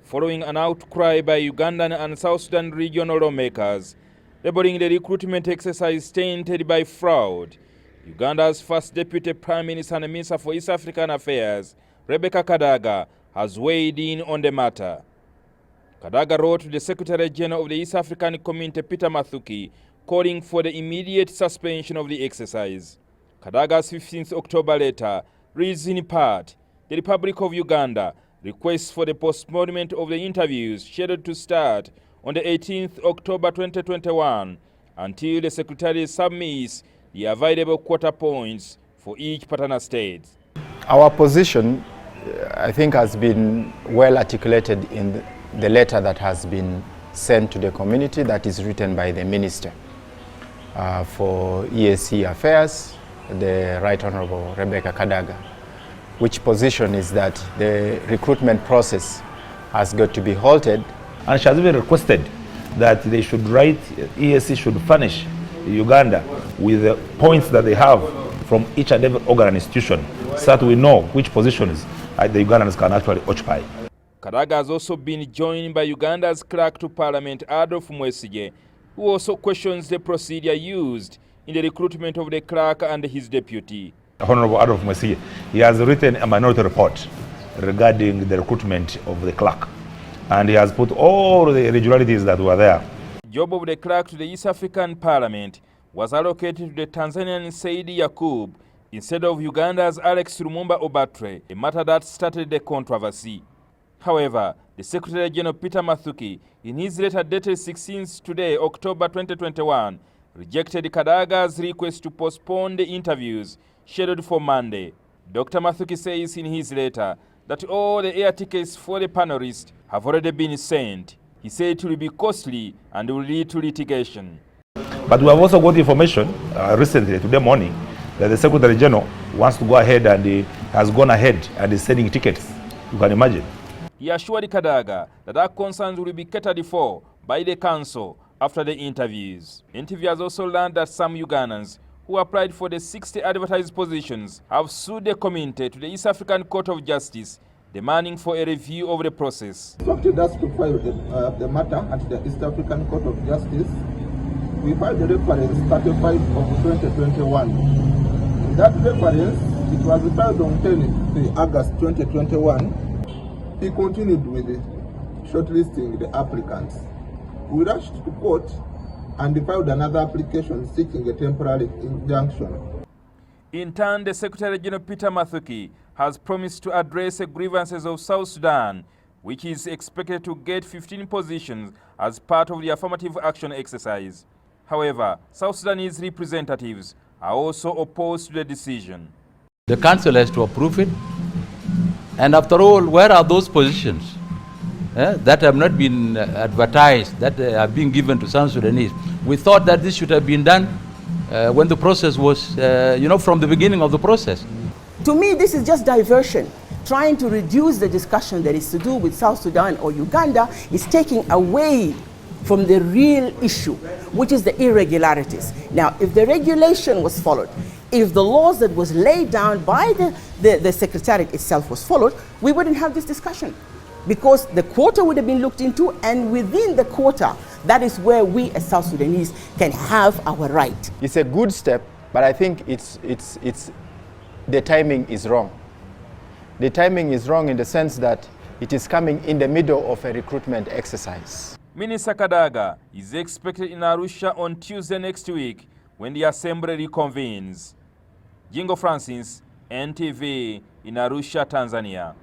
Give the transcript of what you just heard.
following an outcry by Ugandan and South Sudan regional lawmakers, labeling the recruitment exercise tainted by fraud. Uganda's first Deputy Prime Minister and Minister for East African Affairs, Rebecca Kadaga, has weighed in on the matter. Kadaga wrote to the Secretary General of the East African Community, Peter Mathuki, calling for the immediate suspension of the exercise. Kadaga's 15th October letter reads in part, the Republic of Uganda requests for the postponement of the interviews scheduled to start on the 18th October 2021 until the Secretary submits the available quota points for each partner state. Our position, I think, has been well articulated in the letter that has been sent to the community that is written by the Minister for EAC Affairs, the Right Honorable Rebecca Kadaga, which position is that the recruitment process has got to be halted. And she has even requested that they should write, EAC should furnish Uganda with the points that they have from each and every organ and institution so that we know which positions the Ugandans can actually occupy. Kadaga has also been joined by Uganda's clerk to Parliament, Adolf Mwesige, who also questions the procedure used in the recruitment of the clerk and his deputy. Honorable Adolf Mwesige, he has written a minority report regarding the recruitment of the clerk, and he has put all the irregularities that were there. The job of the clerk to the East African Parliament was allocated to the Tanzanian Saidi Yakub instead of Uganda's Alex Lumumba Obatre, a matter that started the controversy. However, the Secretary General Peter Mathuki, in his letter dated 16th today, October 2021, rejected Kadaga's request to postpone the interviews scheduled for Monday. Dr. Mathuki says in his letter that all the air tickets for the panelists have already been sent. He said it will be costly and will lead to litigation. But we have also got information recently, today morning, that the Secretary General wants to go ahead and he has gone ahead and is sending tickets. You can imagine. He assured Kadaga that our concerns will be catered for by the council after the interviews. Interviewers also learned that some Ugandans who applied for the 60 advertised positions have sued the community to the East African Court of Justice, demanding for a review of the process. Instructed us to file the matter at the East African Court of Justice. We filed the reference 35 of 2021. In that reference, it was filed on 10 August 2021. He continued with shortlisting the applicants. We rushed to court and filed another application seeking a temporary injunction. In turn, the Secretary General Peter Mathuki has promised to address the grievances of South Sudan, which is expected to get 15 positions as part of the affirmative action exercise. However, South Sudanese representatives are also opposed to the decision. The council has to approve it. And after all, where are those positions that have not been advertised, that are being given to South Sudanese? We thought that this should have been done when the process was, from the beginning of the process. To me, this is just diversion. Trying to reduce the discussion that is to do with South Sudan or Uganda is taking away from the real issue, which is the irregularities. Now, if the regulation was followed, if the laws that was laid down by the Secretariat itself was followed, we wouldn't have this discussion. Because the quota would have been looked into, and within the quota, that is where we as South Sudanese can have our right. It's a good step, but I think the timing is wrong. The timing is wrong in the sense that it is coming in the middle of a recruitment exercise. Minister Kadaga is expected in Arusha on Tuesday next week when the assembly reconvenes. Jingo Francis, NTV, in Arusha, Tanzania.